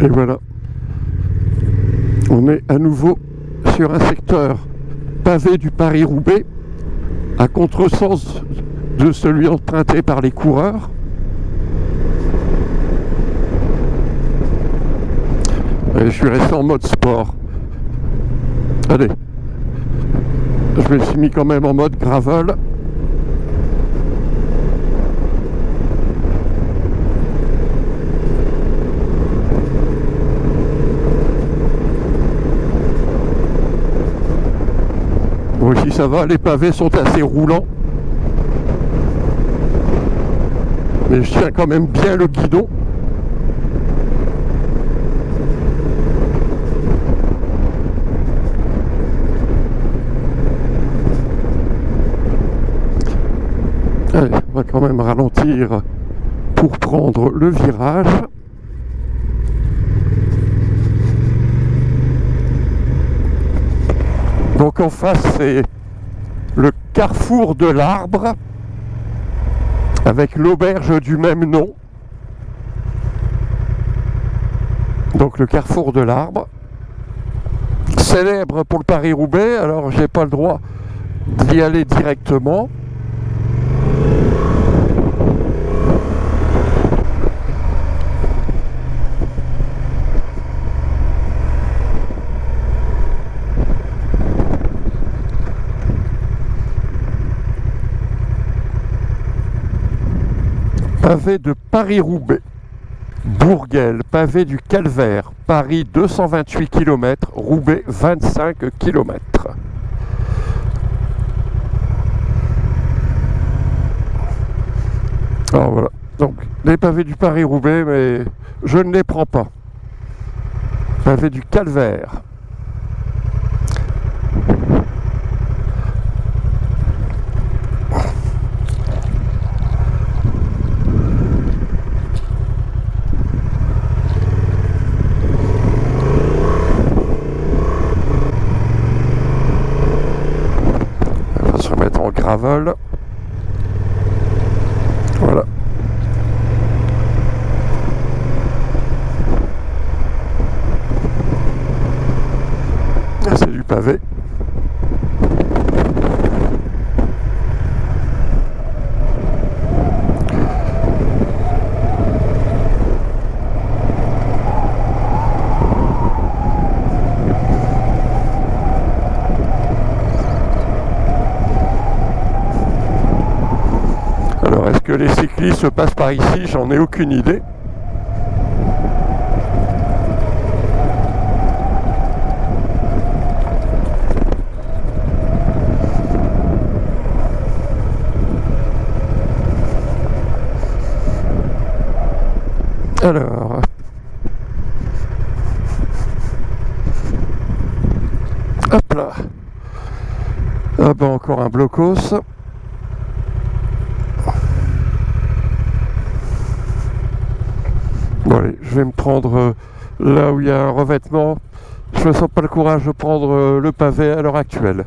Et voilà. On est à nouveau sur un secteur pavé du Paris-Roubaix, à contresens de celui emprunté par les coureurs. Et je suis resté en mode sport. Allez. Je me suis mis quand même en mode gravel. Bon, ici ça va, les pavés sont assez roulants. Mais je tiens quand même bien le guidon. Allez, on va quand même ralentir pour prendre le virage. Donc en face, c'est le carrefour de l'Arbre, avec l'auberge du même nom. Donc le carrefour de l'Arbre, célèbre pour le Paris-Roubaix, alors j'ai pas le droit d'y aller directement. Pavé de Paris-Roubaix, Bourguel, pavé du Calvaire, Paris 228 km, Roubaix 25 km. Alors voilà, donc les pavés du Paris-Roubaix, mais je ne les prends pas. Pavé du Calvaire. Gravel. Voilà. C'est du pavé. Est-ce que les cyclistes passent par ici? J'en ai aucune idée. Alors... Hop là. Ah ben encore un blocos. Bon allez, je vais me prendre là où il y a un revêtement. Je ne sens pas le courage de prendre le pavé à l'heure actuelle.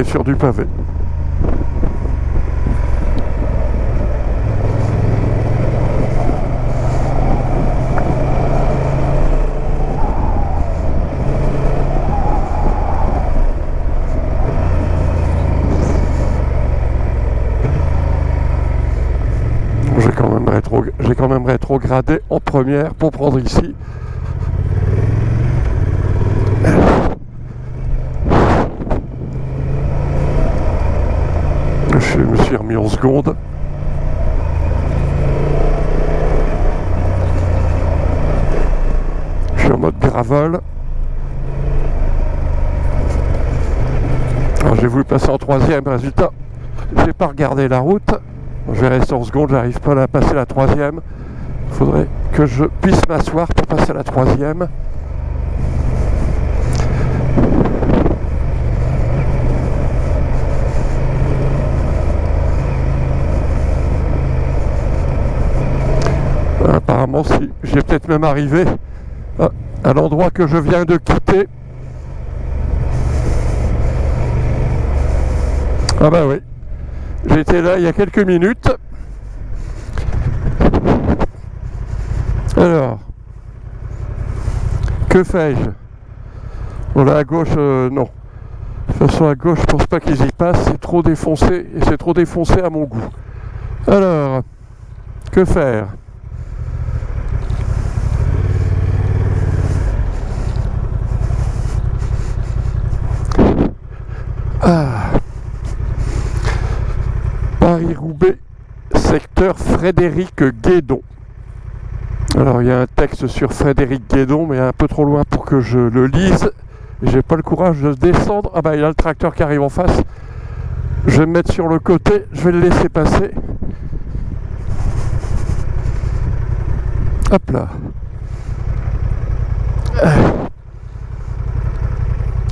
Sur du pavé. J'ai quand même rétrogradé en première pour prendre ici. Je me suis remis en seconde. Je suis en mode gravel. Alors j'ai voulu passer en troisième, résultat, j'ai pas regardé la route. Je vais rester en seconde, j'arrive pas à passer la troisième. Il faudrait que je puisse m'asseoir pour passer à la troisième. peut-être même arriver à l'endroit que je viens de quitter. Ah bah oui, j'étais là il y a quelques minutes. Alors, que fais-je? Bon là à gauche, non. De toute façon à gauche, je pense pas qu'ils y passent, c'est trop défoncé, et c'est trop défoncé à mon goût. Alors, que faire? Paris-Roubaix, secteur Frédéric Guédon. Alors il y a un texte sur Frédéric Guédon, mais un peu trop loin pour que je le lise. J'ai pas le courage de descendre. Ah bah il y a le tracteur qui arrive en face. Je vais me mettre sur le côté, je vais le laisser passer. Hop là.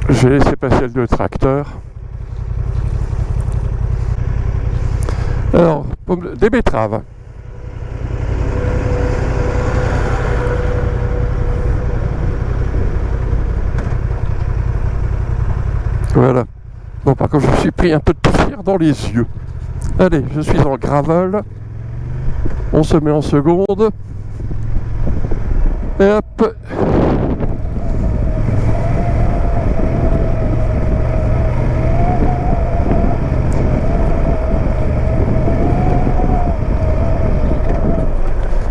Je vais laisser passer le tracteur. Alors, des betteraves. Voilà. Bon, par contre, je me suis pris un peu de poussière dans les yeux. Allez, je suis en gravel. On se met en seconde. Et hop.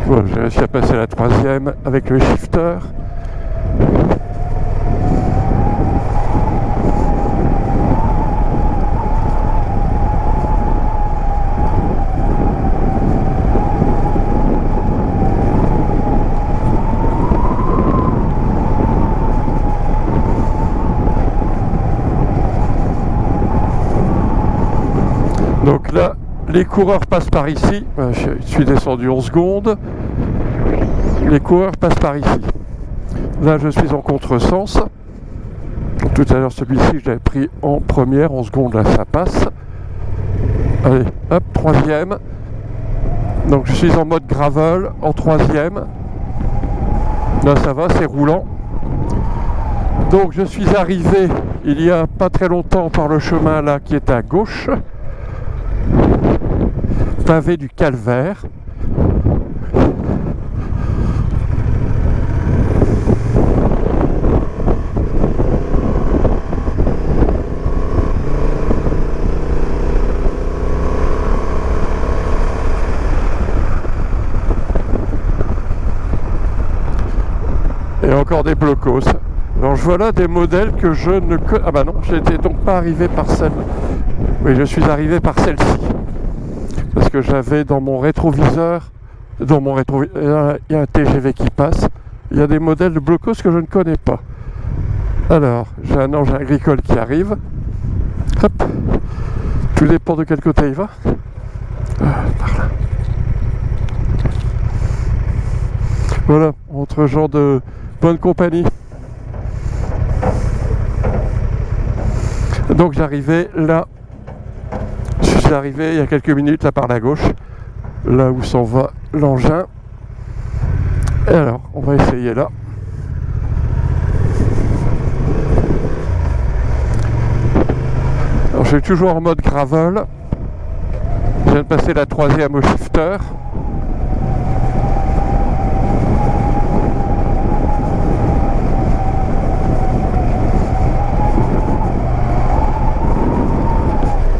Bon, j'ai réussi à passer la troisième avec le shifter. Donc là, les coureurs passent par ici. Je suis descendu en seconde. Les coureurs passent par ici. Là, je suis en contresens. Tout à l'heure, celui-ci, je l'avais pris en première. En seconde, là, ça passe. Allez, hop, troisième. Donc, je suis en mode gravel, en troisième. Là, ça va, c'est roulant. Donc, je suis arrivé il y a pas très longtemps par le chemin, là, qui est à gauche. Pavé du Calvaire. Et encore des blocos. Alors je vois là des modèles que je ne connais. Ah bah non, j'étais donc pas arrivé par celle. Oui, je suis arrivé par celle-ci. Parce que j'avais dans mon rétroviseur, il y a un TGV qui passe. Il y a des modèles de blocos que je ne connais pas. Alors, j'ai un engin agricole qui arrive. Hop. Tout dépend de quel côté il va. Par là. Voilà, entre gens de bonne compagnie. Donc j'arrivais là. Je suis arrivé il y a quelques minutes là par la gauche, là où s'en va l'engin. Et alors, on va essayer là. Alors je suis toujours en mode gravel. Je viens de passer la troisième au shifter.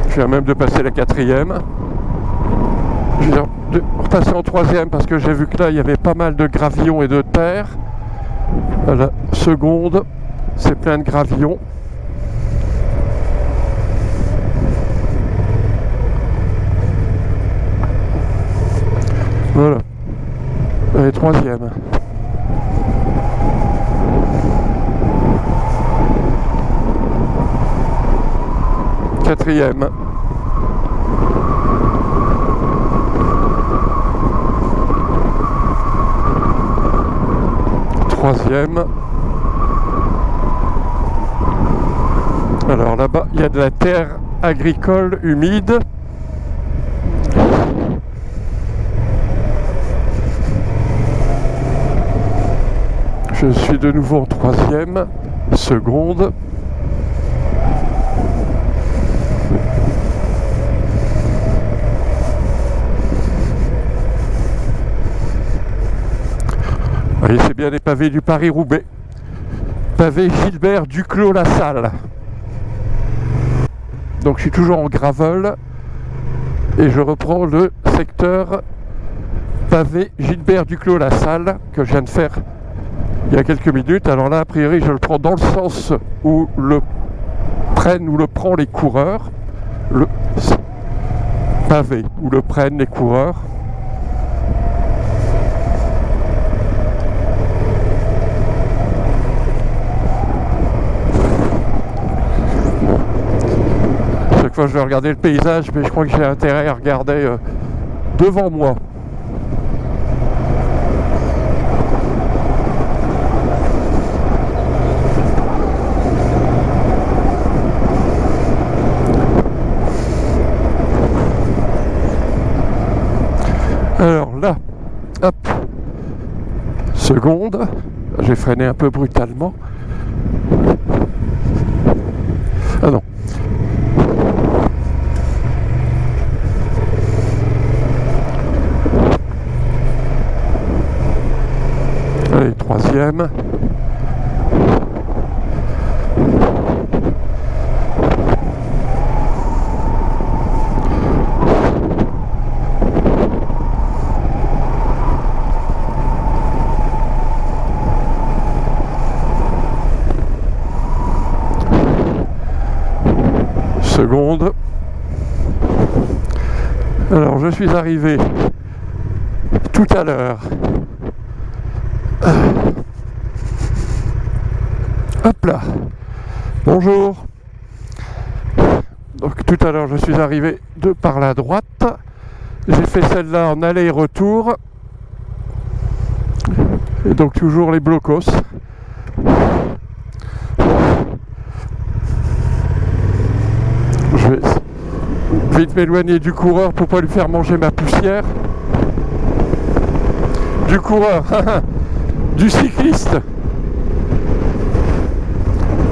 Je viens même de passer la quatrième. Je viens de repasser en troisième parce que j'ai vu que là il y avait pas mal de gravillons et de terre. À la seconde, c'est plein de gravillons. Voilà. Allez, troisième. Quatrième. Troisième. Alors là-bas, il y a de la terre agricole humide. Je suis de nouveau en 3e seconde. Vous voyez, c'est bien les pavés du Paris-Roubaix. Pavé Gilbert Duclos-Lassalle. Donc je suis toujours en gravel et je reprends le secteur pavé Gilbert Duclos-Lassalle que je viens de faire il y a quelques minutes. Alors là, a priori, je le prends dans le sens où le prennent ou le prend les coureurs. Le pavé où le prennent les coureurs. Chaque fois je vais regarder le paysage, mais je crois que j'ai intérêt à regarder devant moi. Alors là, hop, seconde, j'ai freiné un peu brutalement. Ah non. Allez, 3e. Seconde. Alors je suis arrivé tout à l'heure. Hop là. Bonjour. Donc tout à l'heure je suis arrivé par la droite. J'ai fait celle-là en aller-retour. Et donc toujours les blocos. Je vais vite m'éloigner du coureur pour pas lui faire manger ma poussière. Du coureur, du cycliste.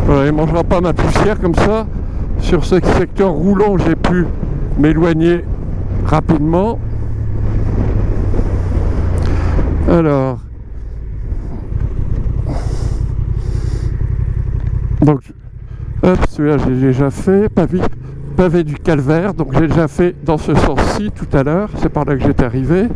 Voilà, il ne mangera pas ma poussière comme ça. Sur ce secteur roulant, j'ai pu m'éloigner rapidement. Alors, donc, hop, celui-là j'ai déjà fait, pavé du Calvaire, donc j'ai déjà fait dans ce sens-ci tout à l'heure, c'est par là que j'étais arrivé.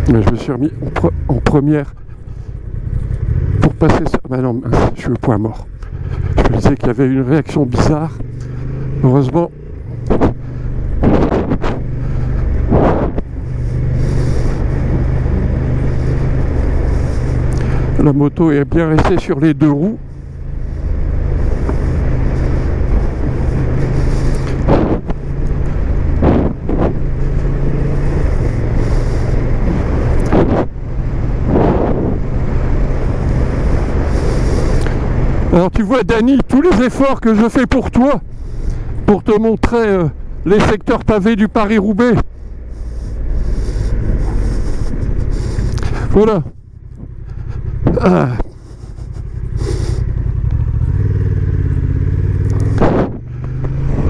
Je me suis remis en première pour passer ça. Bah non, je suis au point mort. Je me disais qu'il y avait une réaction bizarre. Heureusement. La moto est bien restée sur les deux roues. Alors tu vois Dany, tous les efforts que je fais pour toi, pour te montrer les secteurs pavés du Paris-Roubaix. Voilà. Ah.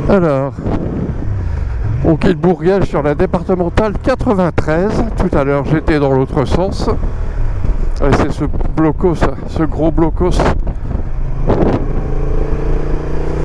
Alors, on quitte Bourgage sur la départementale 93. Tout à l'heure j'étais dans l'autre sens. C'est ce blocos, ce gros blocos